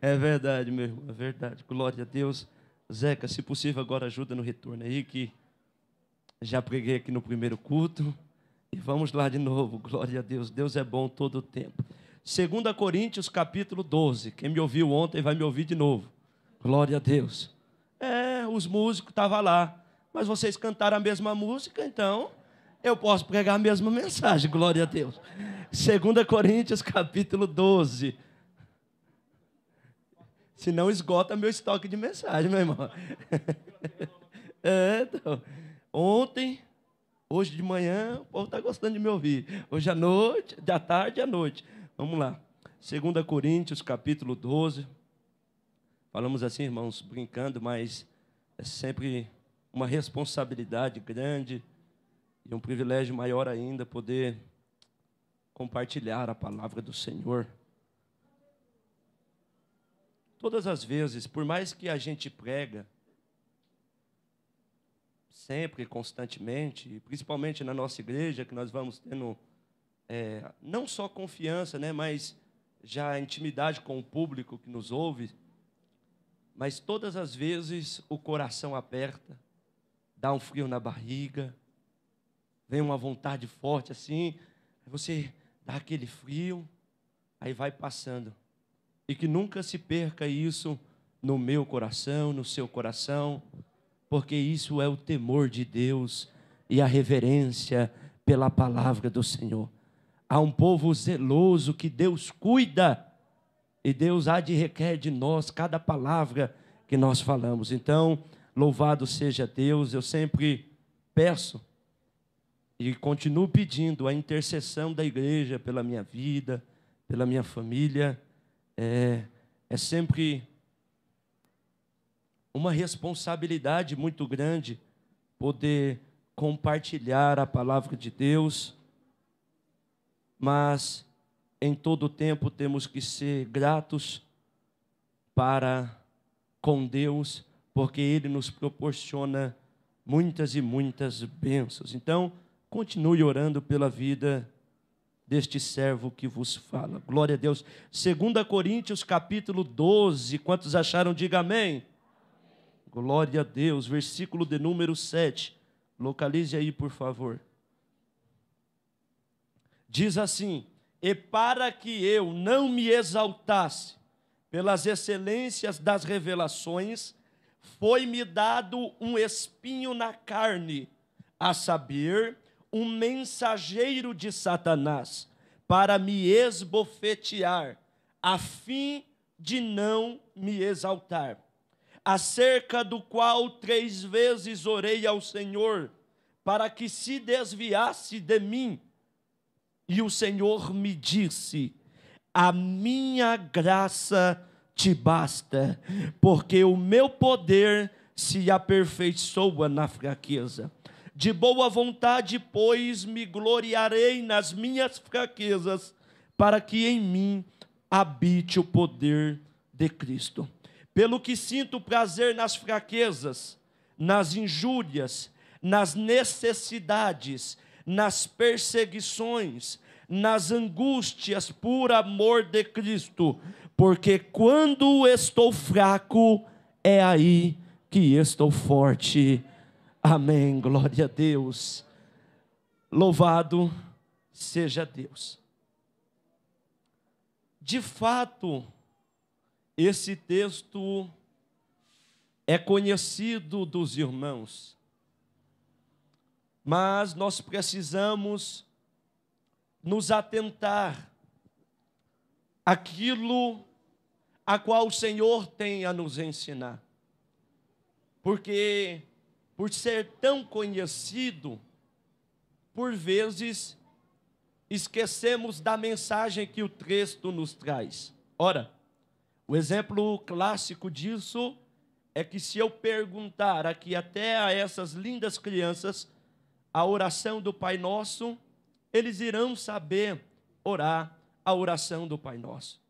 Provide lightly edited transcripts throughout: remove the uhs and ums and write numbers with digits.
É verdade, meu irmão, é verdade. Glória a Deus. Zeca, se possível, agora ajuda no retorno aí, que já preguei aqui no primeiro culto. E vamos lá de novo. Glória a Deus. Deus é bom todo o tempo. 2 Coríntios, capítulo 12. Quem me ouviu ontem vai me ouvir de novo. Glória a Deus. Os músicos estavam lá. Mas vocês cantaram a mesma música, então eu posso pregar a mesma mensagem. Glória a Deus. 2 Coríntios, capítulo 12. Se não esgota meu estoque de mensagem, meu irmão. Então, ontem, hoje de manhã, o povo está gostando de me ouvir. Hoje à noite, da tarde à noite. Vamos lá. 2 Coríntios, capítulo 12. Falamos assim, irmãos, brincando, mas é sempre uma responsabilidade grande e um privilégio maior ainda poder compartilhar a palavra do Senhor. Todas as vezes, por mais que a gente prega, sempre, constantemente, principalmente na nossa igreja, que nós vamos tendo não só confiança, né, mas já intimidade com o público que nos ouve, mas todas as vezes o coração aperta, dá um frio na barriga, vem uma vontade forte assim, você dá aquele frio, aí vai passando. E que nunca se perca isso no meu coração, no seu coração, porque isso é o temor de Deus e a reverência pela palavra do Senhor. Há um povo zeloso que Deus cuida, e Deus há de requer de nós cada palavra que nós falamos. Então, louvado seja Deus. Eu sempre peço e continuo pedindo a intercessão da igreja pela minha vida, pela minha família. É sempre uma responsabilidade muito grande poder compartilhar a palavra de Deus, mas em todo tempo temos que ser gratos para com Deus, porque Ele nos proporciona muitas e muitas bênçãos. Então, continue orando pela vida deste servo que vos fala. Glória a Deus. 2 Coríntios, capítulo 12. Quantos acharam? Diga amém. Glória a Deus. Versículo de número 7. Localize aí, por favor. Diz assim: e para que eu não me exaltasse pelas excelências das revelações, foi-me dado um espinho na carne, a saber, um mensageiro de Satanás, para me esbofetear, a fim de não me exaltar, acerca do qual 3 vezes orei ao Senhor, para que se desviasse de mim. E o Senhor me disse: a minha graça te basta, porque o meu poder se aperfeiçoa na fraqueza. De boa vontade, pois, me gloriarei nas minhas fraquezas, para que em mim habite o poder de Cristo. Pelo que sinto prazer nas fraquezas, nas injúrias, nas necessidades, nas perseguições, nas angústias, por amor de Cristo, porque quando estou fraco, é aí que estou forte. Amém, glória a Deus. Louvado seja Deus. De fato, esse texto é conhecido dos irmãos, mas nós precisamos nos atentar àquilo a qual o Senhor tem a nos ensinar, porque por ser tão conhecido, por vezes esquecemos da mensagem que o texto nos traz. Ora, o exemplo clássico disso é que se eu perguntar aqui até a essas lindas crianças a oração do Pai Nosso, eles irão saber orar a oração do Pai Nosso.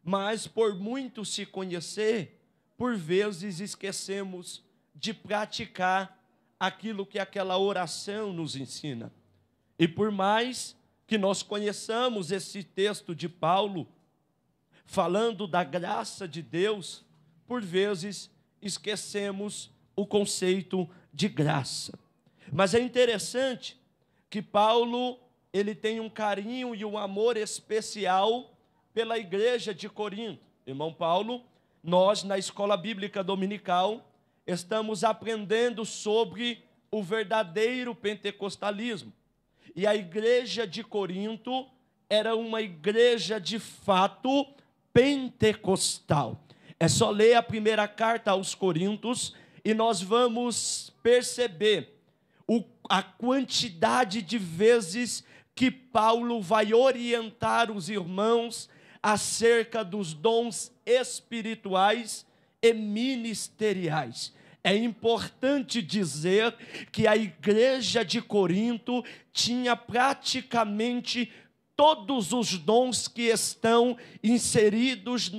Mas por muito se conhecer, por vezes esquecemos de praticar aquilo que aquela oração nos ensina. E por mais que nós conheçamos esse texto de Paulo, falando da graça de Deus, por vezes esquecemos o conceito de graça. Mas é interessante que Paulo, ele tem um carinho e um amor especial pela igreja de Corinto. Irmão Paulo, nós na Escola Bíblica Dominical estamos aprendendo sobre o verdadeiro pentecostalismo. E a igreja de Corinto era uma igreja de fato pentecostal. É só ler a primeira carta aos Coríntios e nós vamos perceber a quantidade de vezes que Paulo vai orientar os irmãos acerca dos dons espirituais e ministeriais. É importante dizer que a igreja de Corinto tinha praticamente todos os dons que estão inseridos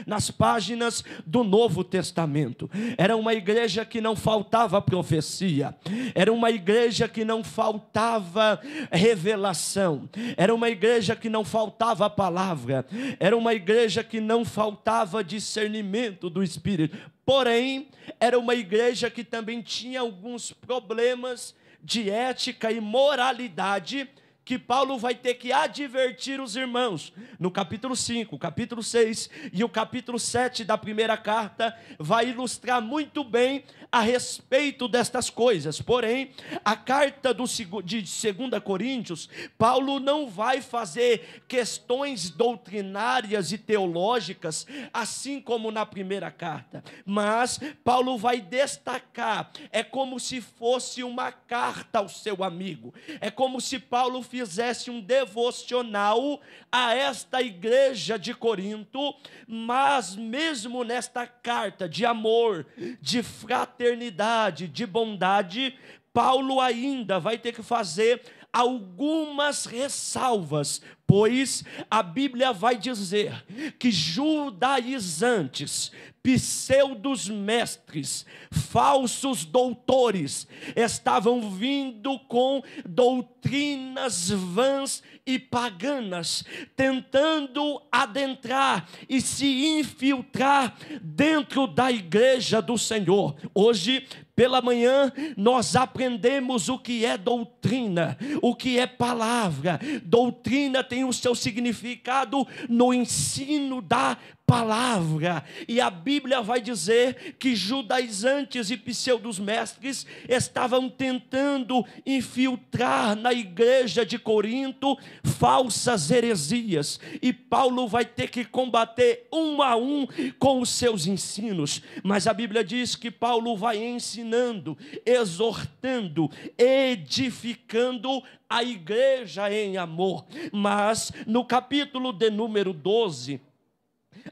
nas páginas do Novo Testamento. Era uma igreja que não faltava profecia, era uma igreja que não faltava revelação, era uma igreja que não faltava palavra, era uma igreja que não faltava discernimento do Espírito. Porém, era uma igreja que também tinha alguns problemas de ética e moralidade que Paulo vai ter que advertir os irmãos. No capítulo 5, o capítulo 6 e o capítulo 7 da primeira carta vai ilustrar muito bem a respeito destas coisas. Porém, a carta de 2 Coríntios, Paulo não vai fazer questões doutrinárias e teológicas, assim como na primeira carta. Mas Paulo vai destacar, é como se fosse uma carta ao seu amigo. É como se Paulo fizesse um devocional a esta igreja de Corinto, mas mesmo nesta carta de amor, de fraternidade, de bondade, Paulo ainda vai ter que fazer algumas ressalvas, pois a Bíblia vai dizer que judaizantes, pseudos mestres, falsos doutores, estavam vindo com doutrinas vãs e paganas, tentando adentrar e se infiltrar dentro da igreja do Senhor. Hoje, pela manhã, nós aprendemos o que é doutrina, o que é palavra. Doutrina tem o seu significado no ensino da palavra, e a Bíblia vai dizer que judaizantes e pseudos mestres estavam tentando infiltrar na igreja de Corinto falsas heresias, e Paulo vai ter que combater um a um com os seus ensinos. Mas a Bíblia diz que Paulo vai ensinando, exortando, edificando a igreja em amor. Mas no capítulo de número 12,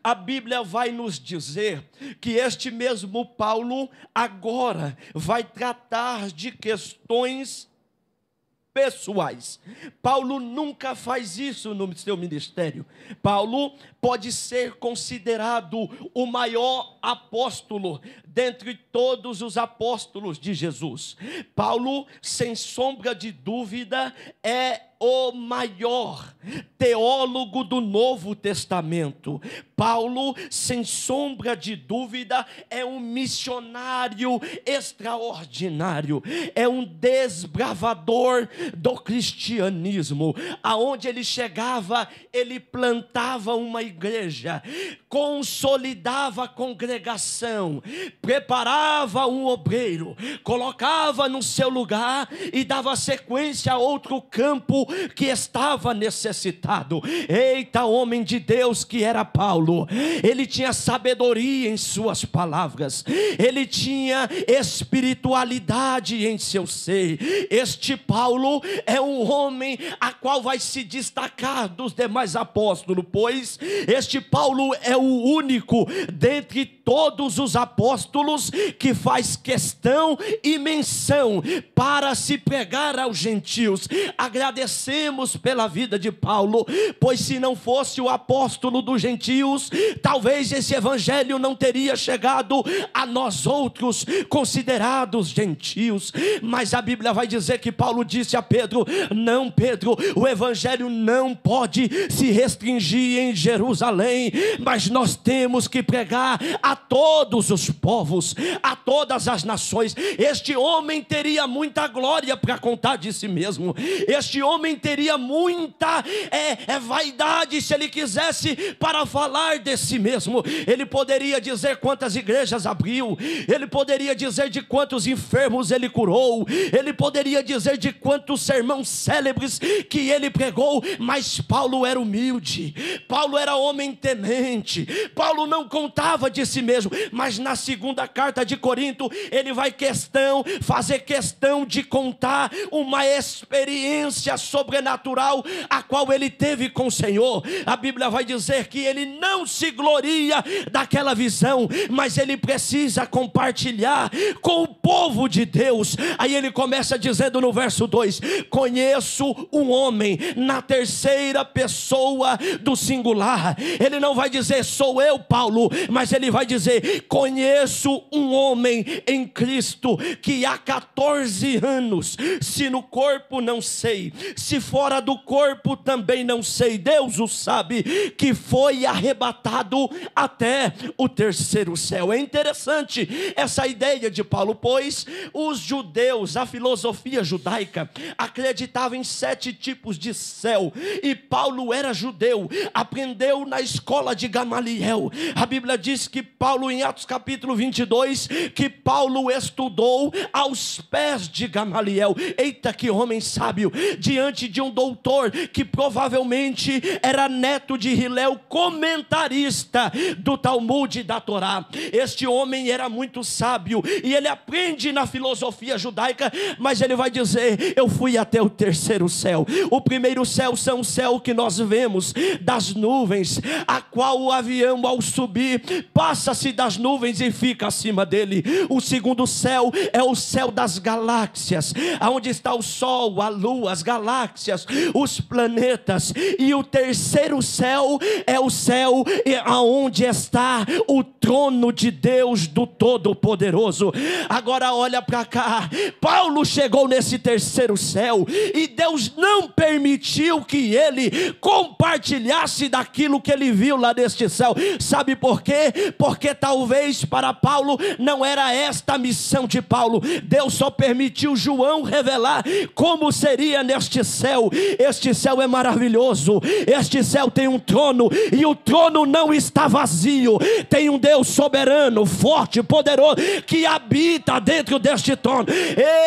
a Bíblia vai nos dizer que este mesmo Paulo agora vai tratar de questões pessoais. Paulo nunca faz isso no seu ministério. Paulo pode ser considerado o maior apóstolo dentre todos os apóstolos de Jesus. Paulo, sem sombra de dúvida, é o maior teólogo do Novo Testamento. Paulo, sem sombra de dúvida, é um missionário extraordinário, é um desbravador do cristianismo. Aonde ele chegava, ele plantava uma igreja, consolidava a congregação, preparava um obreiro, colocava no seu lugar e dava sequência a outro campo que estava necessitado. Eita, homem de Deus que era Paulo! Ele tinha sabedoria em suas palavras, ele tinha espiritualidade em seu ser. Este Paulo é um homem a qual vai se destacar dos demais apóstolos, pois este Paulo é o único dentre todos os apóstolos que faz questão e menção para se pregar aos gentios, agradecer agradecemos pela vida de Paulo, pois se não fosse o apóstolo dos gentios, talvez esse evangelho não teria chegado a nós outros, considerados gentios. Mas a Bíblia vai dizer que Paulo disse a Pedro: não, Pedro, o evangelho não pode se restringir em Jerusalém, mas nós temos que pregar a todos os povos, a todas as nações. Este homem teria muita glória para contar de si mesmo. Este homem teria muita vaidade se ele quisesse para falar de si mesmo. Ele poderia dizer quantas igrejas abriu, ele poderia dizer de quantos enfermos ele curou, ele poderia dizer de quantos sermões célebres que ele pregou. Mas Paulo era humilde, Paulo era homem temente, Paulo não contava de si mesmo. Mas na segunda carta de Corinto, ele vai fazer questão de contar uma experiência sobrenatural a qual ele teve com o Senhor. A Bíblia vai dizer que ele não se gloria daquela visão, mas ele precisa compartilhar com o povo de Deus. Aí ele começa dizendo no verso 2: conheço um homem, na terceira pessoa do singular. Ele não vai dizer sou eu, Paulo, mas ele vai dizer: conheço um homem em Cristo que há 14 anos, se no corpo não sei, se fora do corpo também não sei, Deus o sabe, que foi arrebatado até o terceiro céu. É interessante essa ideia de Paulo, pois os judeus, a filosofia judaica, acreditava em 7 tipos de céu, e Paulo era judeu, aprendeu na escola de Gamaliel. A Bíblia diz que Paulo, em Atos capítulo 22, que Paulo estudou aos pés de Gamaliel. Eita, que homem sábio, diante de um doutor que provavelmente era neto de Hilel, comentarista do Talmud e da Torá. Este homem era muito sábio e ele aprende na filosofia judaica, mas ele vai dizer: eu fui até o terceiro céu. O primeiro céu são o céu que nós vemos das nuvens, a qual o avião, ao subir, passa-se das nuvens e fica acima dele. O segundo céu é o céu das galáxias, onde está o sol, a lua, as galáxias, os planetas. E o terceiro céu é o céu onde está o trono de Deus, do Todo-Poderoso. Agora olha para cá, Paulo chegou nesse terceiro céu e Deus não permitiu que ele compartilhasse daquilo que ele viu lá neste céu. Sabe por quê? Porque talvez para Paulo não era esta a missão de Paulo. Deus só permitiu João revelar como seria neste céu. Este céu é maravilhoso, este céu tem um trono, e o trono não está vazio. Tem um Deus soberano, forte, poderoso, que habita dentro deste trono.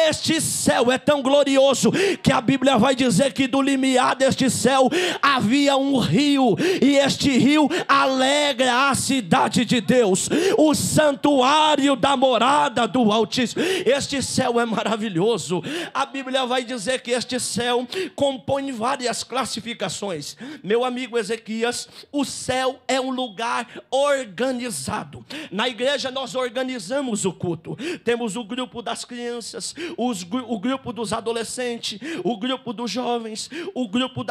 Este céu é tão glorioso que a Bíblia vai dizer que do limiar deste céu havia um rio, e este rio alegra a cidade de Deus, o santuário da morada do Altíssimo. Este céu é maravilhoso. A Bíblia vai dizer que este céu compõe várias classificações. Meu amigo Ezequias, o céu é um lugar organizado. Na igreja nós organizamos o culto. Temos o grupo das crianças, o grupo dos adolescentes, o grupo dos jovens, o grupo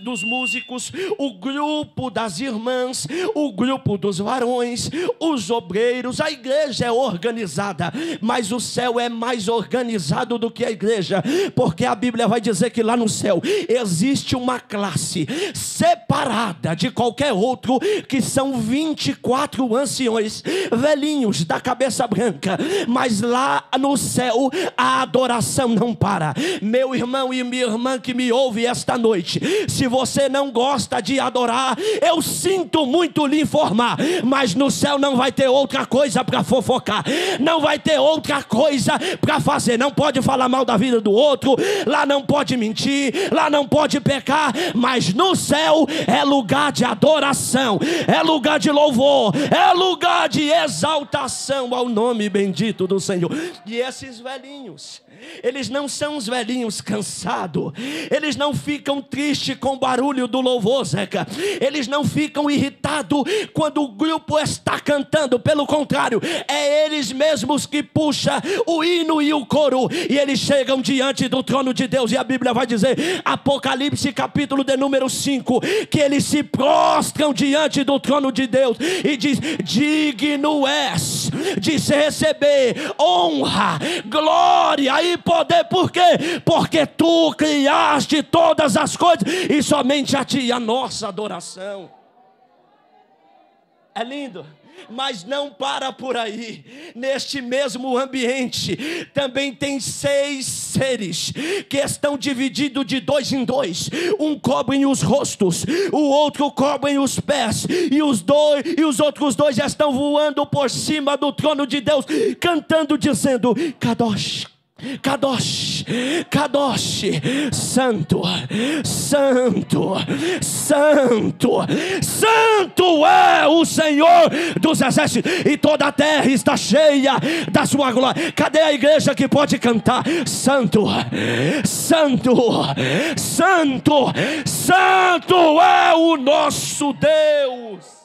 dos músicos, o grupo das irmãs, o grupo dos varões, os obreiros. A igreja é organizada, mas o céu é mais organizado do que a igreja, porque a Bíblia vai dizer que lá no céu existe uma classe separada de qualquer outro, que são 24 anciões, velhinhos da cabeça branca. Mas lá no céu a adoração não para. Meu irmão e minha irmã que me ouve esta noite, se você não gosta de adorar, eu sinto muito lhe informar, mas no céu não vai ter outra coisa para fofocar, não vai ter outra coisa para fazer. Não pode falar mal da vida do outro, lá não pode mentir, lá não pode pecar. Mas no céu é lugar de adoração, é lugar de louvor, é lugar de exaltação ao nome bendito do Senhor. E esses velhinhos, eles não são os velhinhos cansados, eles não ficam tristes com o barulho do louvor, Zeca. Eles não ficam irritados quando o grupo está cantando. Pelo contrário, é eles mesmos que puxam o hino e o coro, e eles chegam diante do trono de Deus. E a Bíblia vai dizer dizer, Apocalipse capítulo de número 5, que eles se prostram diante do trono de Deus e diz: digno és de se receber honra, glória e poder. Por quê? Porque tu criaste todas as coisas e somente a ti a nossa adoração. É lindo. Mas não para por aí. Neste mesmo ambiente também tem 6 seres que estão divididos de 2 em 2. Um cobrem os rostos, o outro cobrem os pés, e os outros 2 estão voando por cima do trono de Deus, cantando, dizendo: Kadosh, Kadosh, Kadosh, Santo, Santo, Santo, Santo é o Senhor dos exércitos, e toda a terra está cheia da sua glória. Cadê a igreja que pode cantar? Santo, Santo, Santo, Santo é o nosso Deus.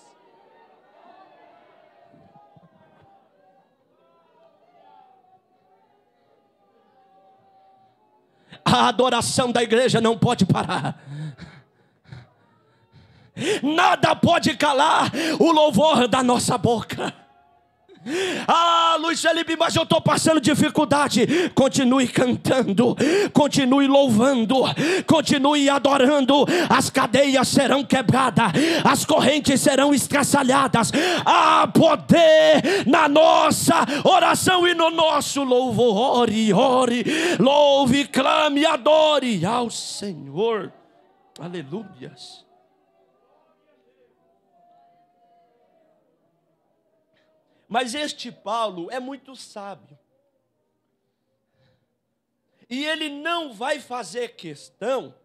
A adoração da igreja não pode parar. Nada pode calar o louvor da nossa boca. Ah, Luiz Felipe, mas eu estou passando dificuldade. Continue cantando, continue louvando, continue adorando. As cadeias serão quebradas, as correntes serão estraçalhadas. Há poder na nossa oração e no nosso louvor. Ore, ore, louve, clame, adore ao Senhor. Aleluias. Mas este Paulo é muito sábio. E ele não vai fazer questão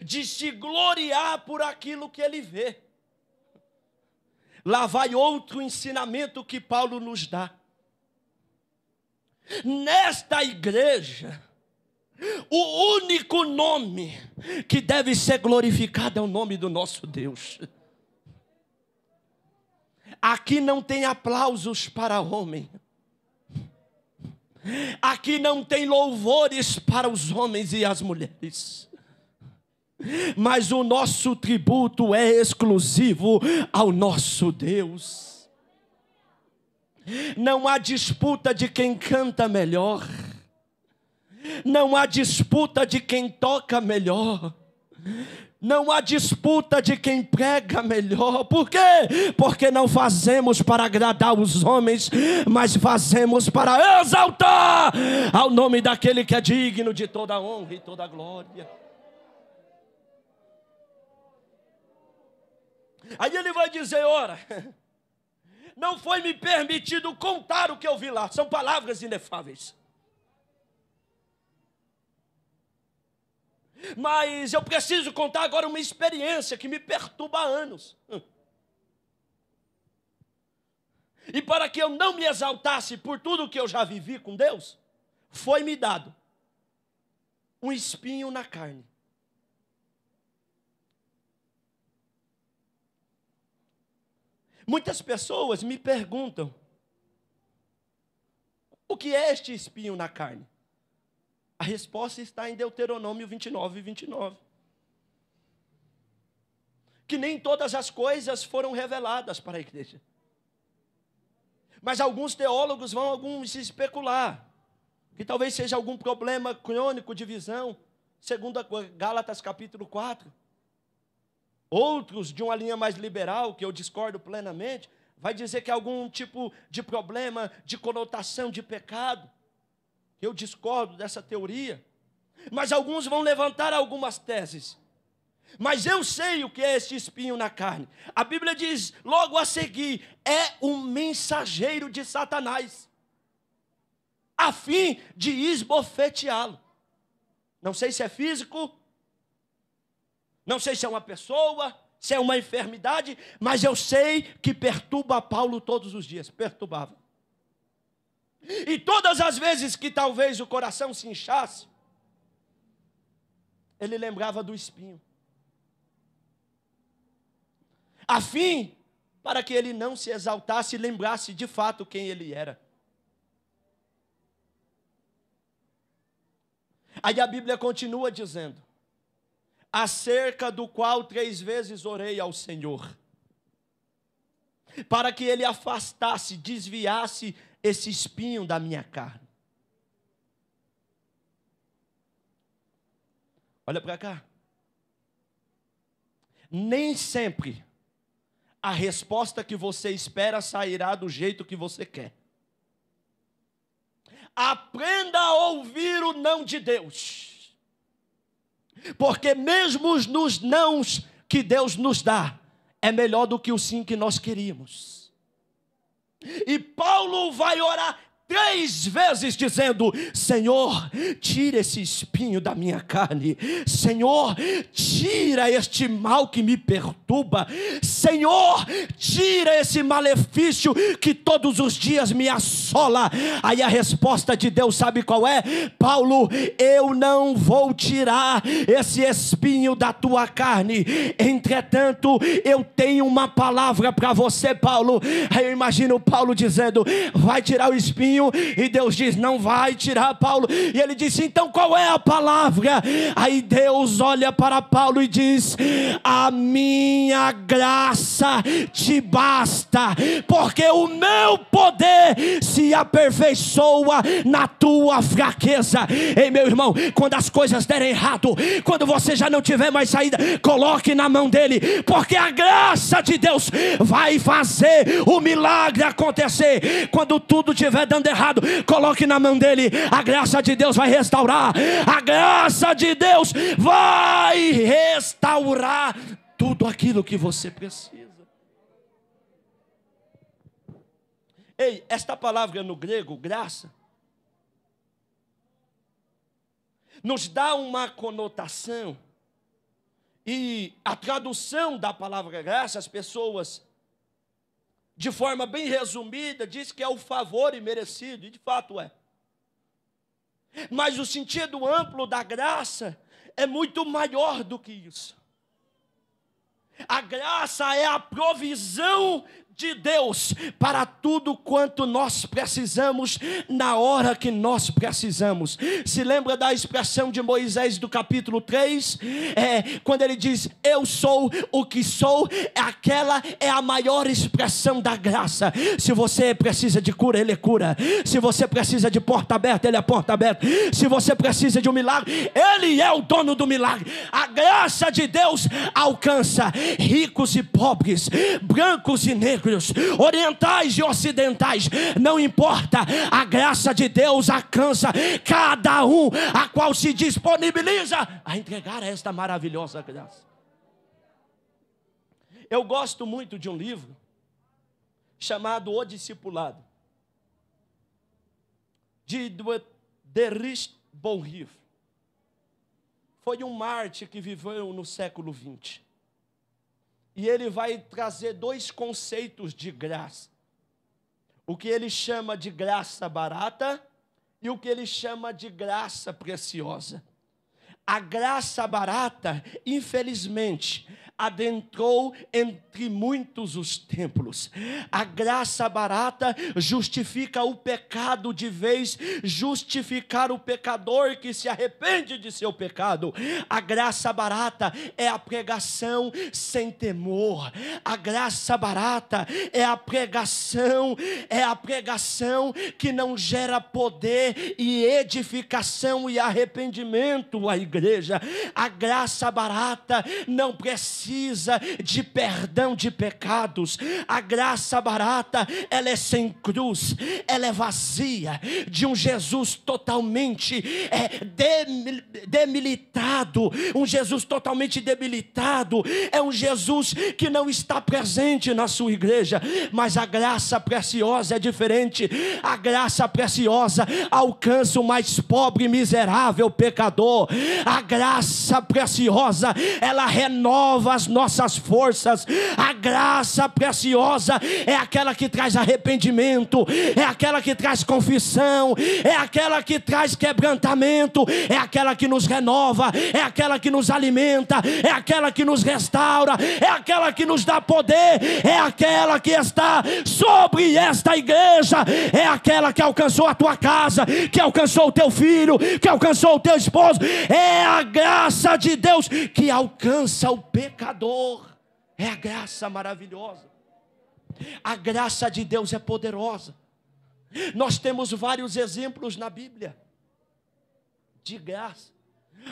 de se gloriar por aquilo que ele vê. Lá vai outro ensinamento que Paulo nos dá. Nesta igreja, o único nome que deve ser glorificado é o nome do nosso Deus. Aqui não tem aplausos para homem. Aqui não tem louvores para os homens e as mulheres. Mas o nosso tributo é exclusivo ao nosso Deus. Não há disputa de quem canta melhor. Não há disputa de quem toca melhor. Não há disputa de quem prega melhor. Por quê? Porque não fazemos para agradar os homens, mas fazemos para exaltar ao nome daquele que é digno de toda honra e toda glória. Aí ele vai dizer: ora, não foi me permitido contar o que eu vi lá. São palavras inefáveis. Mas eu preciso contar agora uma experiência que me perturba há anos. E para que eu não me exaltasse por tudo que eu já vivi com Deus, foi-me dado um espinho na carne. Muitas pessoas me perguntam: o que é este espinho na carne? A resposta está em Deuteronômio 29, 29. Que nem todas as coisas foram reveladas para a igreja. Mas alguns teólogos vão especular que talvez seja algum problema crônico de visão, segundo Gálatas capítulo 4. Outros, de uma linha mais liberal, que eu discordo plenamente, vai dizer que é algum tipo de problema de conotação de pecado. Eu discordo dessa teoria. Mas alguns vão levantar algumas teses. Mas eu sei o que é este espinho na carne. A Bíblia diz logo a seguir: é um mensageiro de Satanás, a fim de esbofeteá-lo. Não sei se é físico, não sei se é uma pessoa, se é uma enfermidade, mas eu sei que perturba Paulo todos os dias. Perturbava. E todas as vezes que talvez o coração se inchasse, ele lembrava do espinho. A fim, para que ele não se exaltasse e lembrasse de fato quem ele era. Aí a Bíblia continua dizendo: acerca do qual 3 vezes orei ao Senhor, para que Ele afastasse, desviasse esse espinho da minha carne. Olha para cá. Nem sempre a resposta que você espera sairá do jeito que você quer. Aprenda a ouvir o não de Deus, porque mesmo nos nãos que Deus nos dá, é melhor do que o sim que nós queríamos. E Paulo vai orar 3 vezes dizendo: Senhor, tira esse espinho da minha carne. Senhor, tira este mal que me perturba. Senhor, tira esse malefício que todos os dias me assola. Aí a resposta de Deus, sabe qual é? Paulo, eu não vou tirar esse espinho da tua carne. Entretanto, eu tenho uma palavra para você, Paulo. Aí eu imagino Paulo dizendo: vai tirar o espinho. E Deus diz: não vai tirar, Paulo. E ele disse: então qual é a palavra? Aí Deus olha para Paulo e diz: a minha graça te basta, porque o meu poder se aperfeiçoa na tua fraqueza. Ei, meu irmão, quando as coisas derem errado, quando você já não tiver mais saída, coloque na mão dele, porque a graça de Deus vai fazer o milagre acontecer. Quando tudo estiver dando errado, coloque na mão dele. A graça de Deus vai restaurar. A graça de Deus vai restaurar tudo aquilo que você precisa. Ei, esta palavra no grego, graça, nos dá uma conotação, e a tradução da palavra graça, as pessoas, de forma bem resumida, diz que é o favor imerecido, e de fato é. Mas o sentido amplo da graça é muito maior do que isso. A graça é a provisão de Deus para tudo quanto nós precisamos na hora que nós precisamos. Se lembra da expressão de Moisés do capítulo 3? Quando ele diz: eu sou o que sou. Aquela é a maior expressão da graça. Se você precisa de cura, Ele cura. Se você precisa de porta aberta, Ele é porta aberta. Se você precisa de um milagre, Ele é o dono do milagre. A graça de Deus alcança ricos e pobres, brancos e negros, orientais e ocidentais, não importa. A graça de Deus alcança cada um a qual se disponibiliza a entregar esta maravilhosa graça. Eu gosto muito de um livro chamado O Discipulado, de Dietrich Bonhoeffer. Foi um mártir que viveu no século 20. E ele vai trazer 2 conceitos de graça. O que ele chama de graça barata e o que ele chama de graça preciosa. A graça barata, infelizmente, adentrou entre muitos os templos. A graça barata justifica o pecado de vez justificar o pecador que se arrepende de seu pecado. A graça barata é a pregação sem temor. A graça barata é a pregação que não gera poder e edificação e arrependimento à igreja. A graça barata não precisa de perdão de pecados. A graça barata, ela é sem cruz, ela é vazia de um Jesus totalmente debilitado, um Jesus totalmente debilitado. É um Jesus que não está presente na sua igreja. Mas a graça preciosa é diferente. A graça preciosa alcança o mais pobre, miserável pecador. A graça preciosa, ela renova as nossas forças. A graça preciosa é aquela que traz arrependimento, é aquela que traz confissão, é aquela que traz quebrantamento, é aquela que nos renova, é aquela que nos alimenta, é aquela que nos restaura, é aquela que nos dá poder, é aquela que está sobre esta igreja, é aquela que alcançou a tua casa, que alcançou o teu filho, que alcançou o teu esposo. É a graça de Deus que alcança o pecador. É a graça maravilhosa. A graça de Deus é poderosa. Nós temos vários exemplos na Bíblia de graça.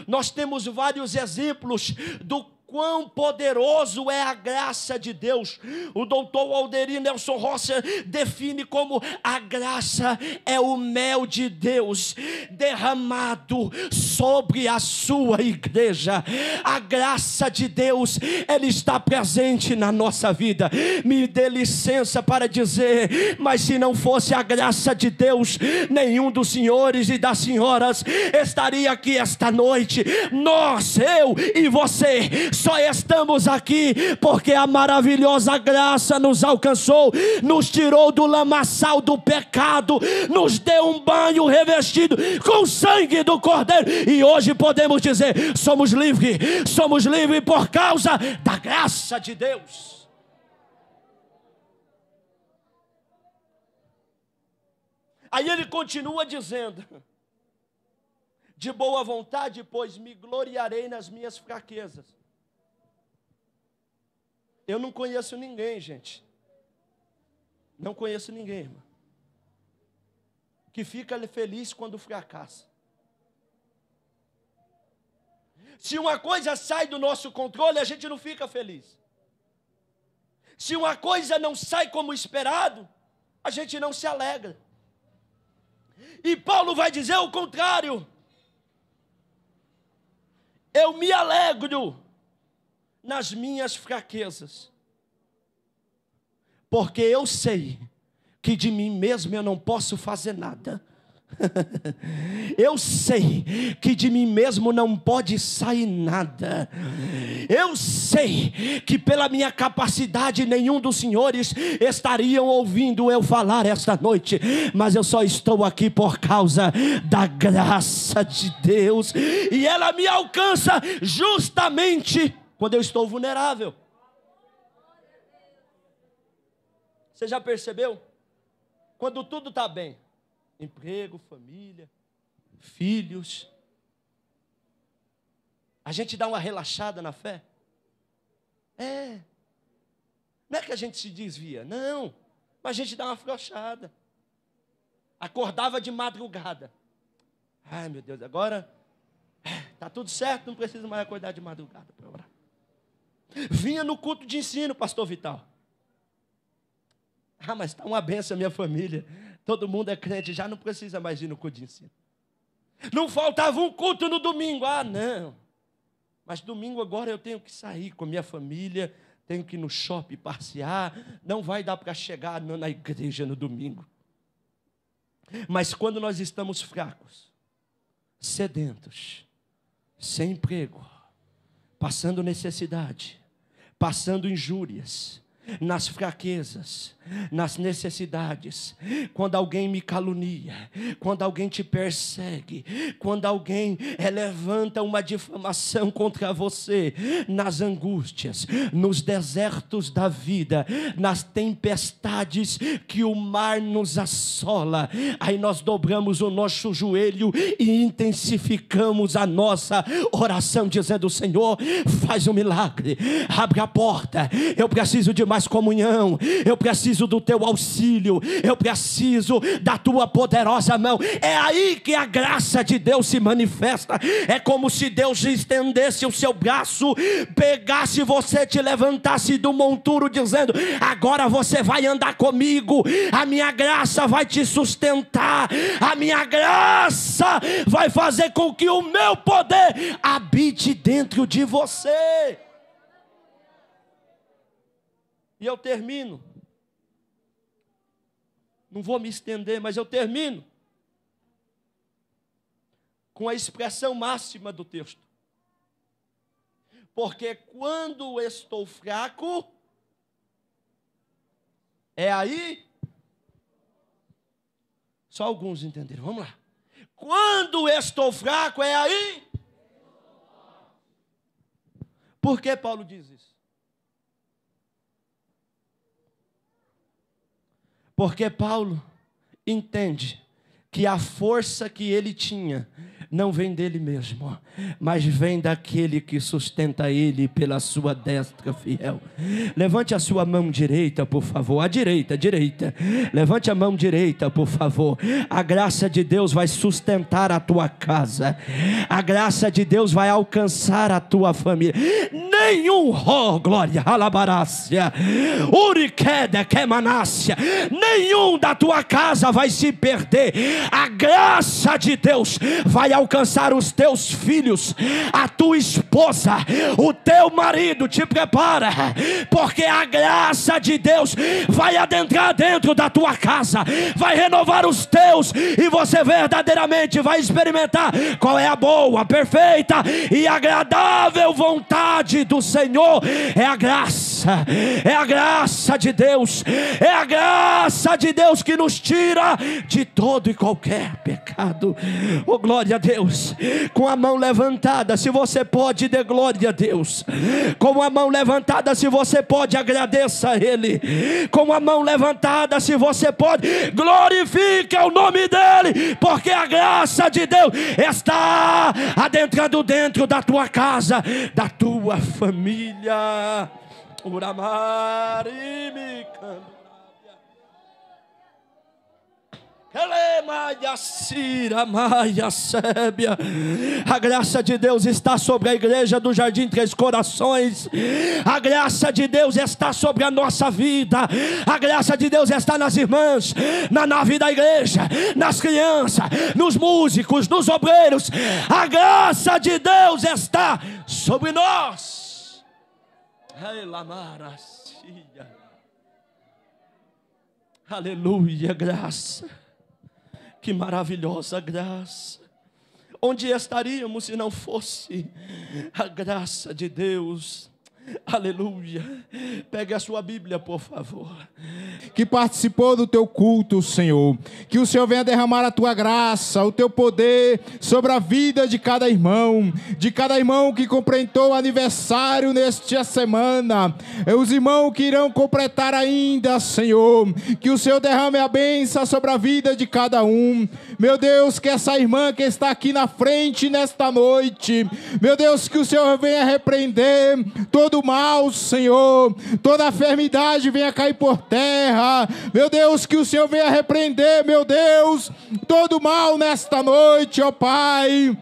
Nós temos vários exemplos do quão poderoso é a graça de Deus. O doutor Alderir Nelson Rosser define como a graça é o mel de Deus derramado sobre a sua igreja. A graça de Deus, ela está presente na nossa vida. Me dê licença para dizer, mas se não fosse a graça de Deus, nenhum dos senhores e das senhoras estaria aqui esta noite. Nós, eu e você, só estamos aqui porque a maravilhosa graça nos alcançou, nos tirou do lamaçal do pecado, nos deu um banho revestido com o sangue do Cordeiro, e hoje podemos dizer, somos livres por causa da graça de Deus. Aí ele continua dizendo, de boa vontade, pois me gloriarei nas minhas fraquezas. Eu não conheço ninguém, gente. Não conheço ninguém, irmão, que fica feliz quando fracassa. Se uma coisa sai do nosso controle, a gente não fica feliz. Se uma coisa não sai como esperado, a gente não se alegra. E Paulo vai dizer o contrário. Eu me alegro nas minhas fraquezas, porque eu sei que de mim mesmo eu não posso fazer nada. Eu sei que de mim mesmo não pode sair nada. Eu sei que pela minha capacidade nenhum dos senhores estariam ouvindo eu falar esta noite, mas eu só estou aqui por causa da graça de Deus, e ela me alcança justamente quando eu estou vulnerável. Você já percebeu? Quando tudo está bem, emprego, família, filhos, a gente dá uma relaxada na fé? Não é que a gente se desvia, não, mas a gente dá uma afrouxada. Acordava de madrugada. Ai, meu Deus, agora está tudo certo, não preciso mais acordar de madrugada para orar. Vinha no culto de ensino, pastor Vital. Mas está uma benção a minha família. Todo mundo é crente, já não precisa mais ir no culto de ensino. Não faltava um culto no domingo. Não. Mas domingo agora eu tenho que sair com minha família, tenho que ir no shopping passear. Não vai dar para chegar na igreja no domingo. Mas quando nós estamos fracos, sedentos, sem emprego, passando necessidade, passando injúrias, nas fraquezas, nas necessidades, quando alguém me calunia, quando alguém te persegue, quando alguém levanta uma difamação contra você, nas angústias, nos desertos da vida, nas tempestades que o mar nos assola, aí nós dobramos o nosso joelho e intensificamos a nossa oração, dizendo: Senhor, faz um milagre, abre a porta, eu preciso de mais comunhão, eu preciso do teu auxílio, eu preciso da tua poderosa mão. É aí que a graça de Deus se manifesta. É como se Deus estendesse o seu braço, pegasse você, te levantasse do monturo, dizendo: agora você vai andar comigo, a minha graça vai te sustentar, a minha graça vai fazer com que o meu poder habite dentro de você. E eu termino. Não vou me estender, mas eu termino com a expressão máxima do texto. Porque quando estou fraco, é aí. Só alguns entenderam, vamos lá. Quando estou fraco, é aí. Por que Paulo diz isso? Porque Paulo entende que a força que ele tinha não vem dele mesmo, mas vem daquele que sustenta ele pela sua destra fiel. Levante a sua mão direita, por favor. A direita. Levante a mão direita, por favor. A graça de Deus vai sustentar a tua casa. A graça de Deus vai alcançar a tua família. Nenhum, oh glória, alabarácia, uriqueda, quemanácia, nenhum da tua casa vai se perder. A graça de Deus vai alcançar os teus filhos, a tua esposa, o teu marido. Te prepara, porque a graça de Deus vai adentrar dentro da tua casa, vai renovar os teus, e você verdadeiramente vai experimentar qual é a boa, perfeita e agradável vontade do Senhor. É a graça de Deus, é a graça de Deus que nos tira de todo e qualquer pecado. Oh glória a Deus. Com a mão levantada, se você pode, dê glória a Deus. Com a mão levantada, se você pode, agradeça a Ele. Com a mão levantada, se você pode, glorifique o nome dEle, porque a graça de Deus está adentrando dentro da tua casa, da tua família. Uramarimica. A graça de Deus está sobre a igreja do Jardim Três Corações. A graça de Deus está sobre a nossa vida. A graça de Deus está nas irmãs, na nave da igreja, nas crianças, nos músicos, nos obreiros. A graça de Deus está sobre nós. Aleluia, graça. Que maravilhosa graça. Onde estaríamos se não fosse a graça de Deus? Aleluia. Pegue a sua Bíblia, por favor. Que participou do teu culto, Senhor. Que o Senhor venha derramar a tua graça, o teu poder sobre a vida de cada irmão que completou o aniversário nesta semana. Os irmãos que irão completar ainda, Senhor. Que o Senhor derrame a bênção sobre a vida de cada um. Meu Deus, que essa irmã que está aqui na frente nesta noite, meu Deus, que o Senhor venha repreender todo o mal, Senhor, toda a enfermidade venha cair por terra. Meu Deus, que o Senhor venha repreender, meu Deus, todo o mal nesta noite, ó Pai.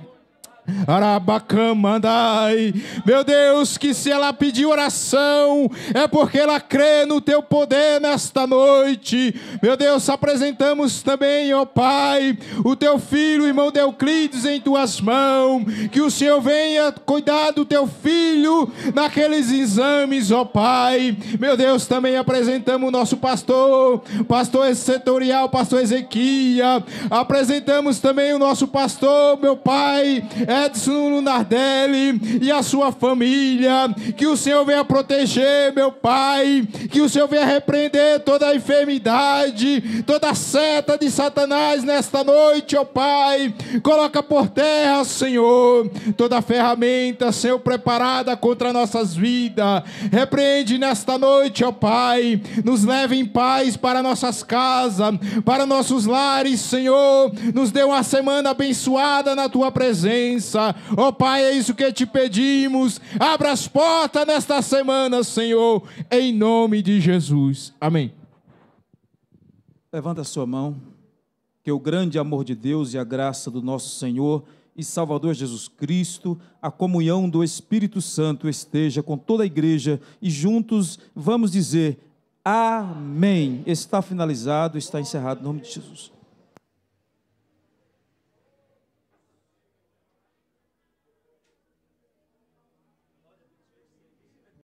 Arabacamandai. Meu Deus, que se ela pedir oração é porque ela crê no teu poder nesta noite. Meu Deus, apresentamos também, ó Pai, o teu filho, irmão Deuclides, em tuas mãos. Que o Senhor venha cuidar do teu filho naqueles exames, ó Pai. Meu Deus, também apresentamos o nosso pastor setorial, pastor Ezequiel. Apresentamos também o nosso pastor, meu Pai, Edson Nardelli e a sua família. Que o Senhor venha proteger, meu Pai. Que o Senhor venha repreender toda a enfermidade, toda a seta de Satanás nesta noite, ó Pai. Coloca por terra, Senhor, toda a ferramenta, Senhor, preparada contra nossas vidas. Repreende nesta noite, ó Pai. Nos leve em paz para nossas casas, para nossos lares, Senhor. Nos dê uma semana abençoada na tua presença. Ó Pai, é isso que te pedimos. Abra as portas nesta semana, Senhor, em nome de Jesus. Amém. Levanta a sua mão. Que o grande amor de Deus e a graça do nosso Senhor e Salvador Jesus Cristo, a comunhão do Espírito Santo esteja com toda a igreja, e juntos vamos dizer amém. Está finalizado, está encerrado em nome de Jesus.